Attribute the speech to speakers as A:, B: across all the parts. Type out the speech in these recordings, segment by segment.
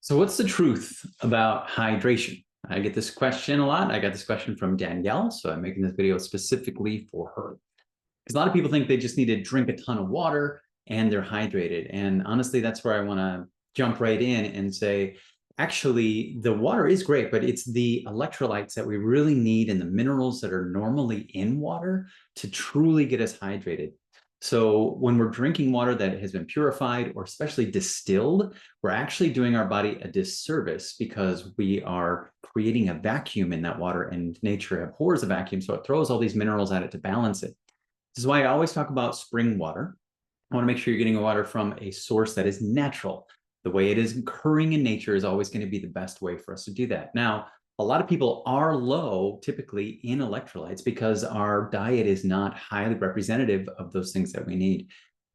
A: So what's the truth about hydration? I get this question a lot. I got this question from Danielle, so I'm making this video specifically for her. Because a lot of people think they just need to drink a ton of water and they're hydrated. And honestly, that's where I want to jump right in and say, actually, the water is great, but it's the electrolytes that we really need and the minerals that are normally in water to truly get us hydrated. So when we're drinking water that has been purified or especially distilled, we're actually doing our body a disservice because we are creating a vacuum in that water, and nature abhors a vacuum. So it throws all these minerals at it to balance it. This is why I always talk about spring water. I want to make sure you're getting water from a source that is natural. The way it is occurring in nature is always going to be the best way for us to do that. Now, a lot of people are low typically in electrolytes because our diet is not highly representative of those things that we need.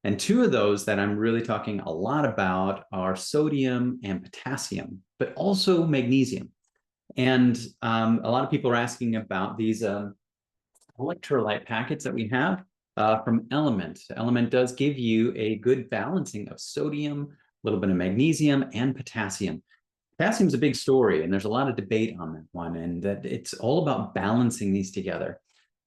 A: And two of those that I'm really talking a lot about are sodium and potassium, but also magnesium. And a lot of people are asking about these electrolyte packets that we have from LMNT. LMNT does give you a good balancing of sodium, a little bit of magnesium, and potassium. Potassium is a big story, and there's a lot of debate on that one, and that it's all about balancing these together.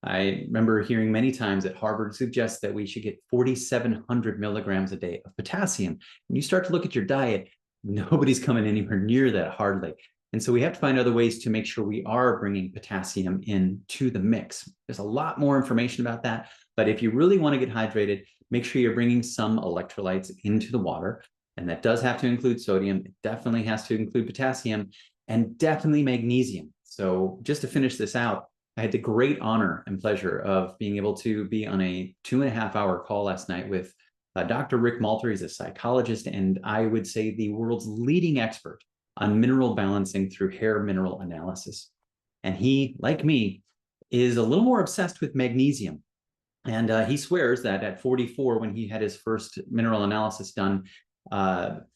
A: I remember hearing many times that Harvard suggests that we should get 4,700 milligrams a day of potassium. When you start to look at your diet, nobody's coming anywhere near that hardly. And so we have to find other ways to make sure we are bringing potassium into the mix. There's a lot more information about that, but if you really want to get hydrated, make sure you're bringing some electrolytes into the water. And that does have to include sodium. It definitely has to include potassium and definitely magnesium. So just to finish this out, I had the great honor and pleasure of being able to be on a 2.5-hour call last night with Dr. Rick Malter. He's a psychologist, and I would say the world's leading expert on mineral balancing through hair mineral analysis. And he, like me, is a little more obsessed with magnesium. And he swears that at 44, when he had his first mineral analysis done,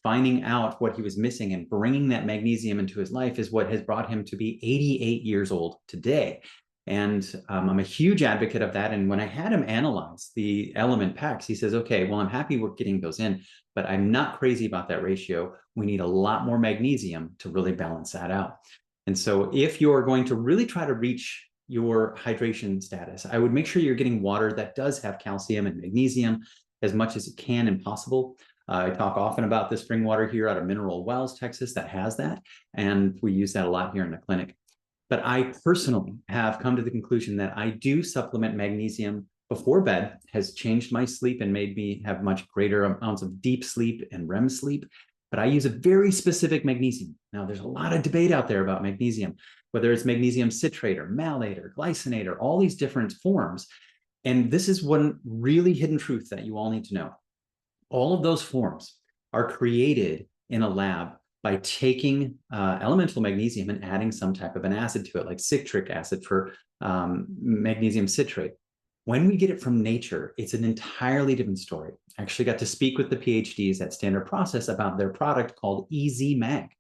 A: finding out what he was missing and bringing that magnesium into his life is what has brought him to be 88 years old today. And I'm a huge advocate of that. And when I had him analyze the element packs, he says, okay, well, I'm happy we're getting those in, but I'm not crazy about that ratio. We need a lot more magnesium to really balance that out. And so if you're going to really try to reach your hydration status, I would make sure you're getting water that does have calcium and magnesium as much as it can and possible. I talk often about the spring water here out of Mineral Wells, Texas, that has that, and we use that a lot here in the clinic. But I personally have come to the conclusion that I do supplement magnesium before bed, has changed my sleep and made me have much greater amounts of deep sleep and REM sleep. But I use a very specific magnesium. Now, there's a lot of debate out there about magnesium, whether it's magnesium citrate or malate or glycinate or all these different forms. And this is one really hidden truth that you all need to know. All of those forms are created in a lab by taking elemental magnesium and adding some type of an acid to it, like citric acid for magnesium citrate. When we get it from nature, it's an entirely different story. I actually got to speak with the PhDs at Standard Process about their product called EZ Mag.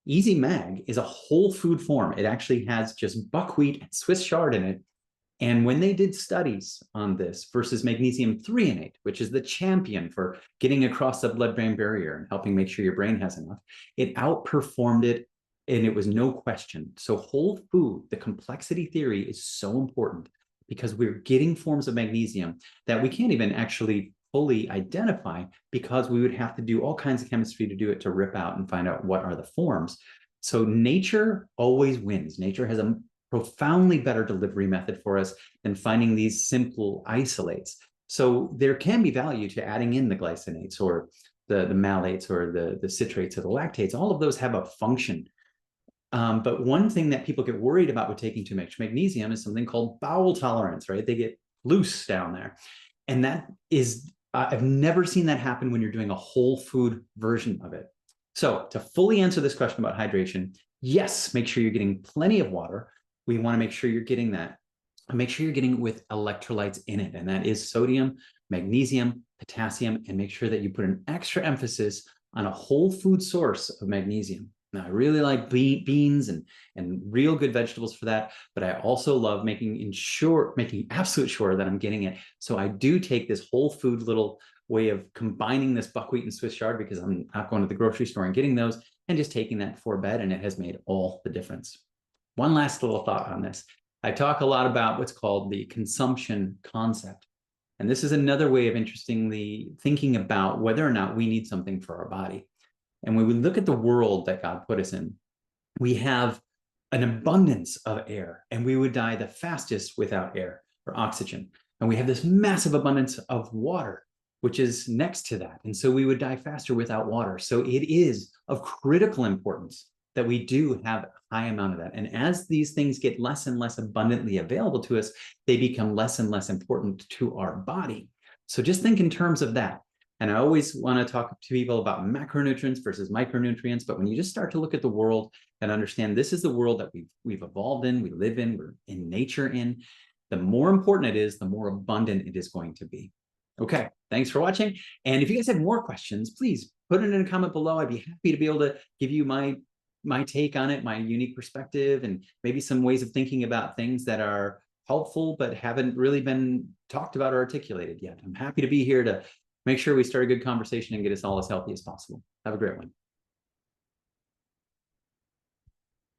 A: EZ Mag is a whole food form. It actually has just buckwheat and Swiss chard in it. And when they did studies on this versus magnesium threonate, which is the champion for getting across the blood-brain barrier and helping make sure your brain has enough, it outperformed it, and it was no question. So whole food, the complexity theory is so important because we're getting forms of magnesium that we can't even actually fully identify because we would have to do all kinds of chemistry to do it, to rip out and find out what are the forms. So nature always wins. Nature has a profoundly better delivery method for us than finding these simple isolates. So there can be value to adding in the glycinates or the malates or the citrates or the lactates. All of those have a function. But one thing that people get worried about with taking too much magnesium is something called bowel tolerance, right? They get loose down there. And that is, I've never seen that happen when you're doing a whole food version of it. So to fully answer this question about hydration, yes, make sure you're getting plenty of water. We want to make sure you're getting that. And make sure you're getting it with electrolytes in it. And that is sodium, magnesium, potassium, and make sure that you put an extra emphasis on a whole food source of magnesium. Now, I really like beans and real good vegetables for that, but I also love making absolute sure that I'm getting it. So I do take this whole food little way of combining this buckwheat and Swiss chard because I'm not going to the grocery store and getting those, and just taking that before bed, and it has made all the difference. One last little thought on this. I talk a lot about what's called the consumption concept. And this is another way of interestingly thinking about whether or not we need something for our body. And when we look at the world that God put us in, we have an abundance of air, and we would die the fastest without air or oxygen. And we have this massive abundance of water, which is next to that. And so we would die faster without water. So it is of critical importance that we do have a high amount of that. And as these things get less and less abundantly available to us, they become less and less important to our body. So just think in terms of that. And I always want to talk to people about macronutrients versus micronutrients. But when you just start to look at the world and understand this is the world that we've evolved in, we live in, we're in nature in, the more important it is, the more abundant it is going to be. Okay, thanks for watching. And if you guys have more questions, please put it in a comment below. I'd be happy to be able to give you my take on it, my unique perspective, and maybe some ways of thinking about things that are helpful but haven't really been talked about or articulated yet. I'm happy to be here to make sure we start a good conversation and get us all as healthy as possible. Have a great one.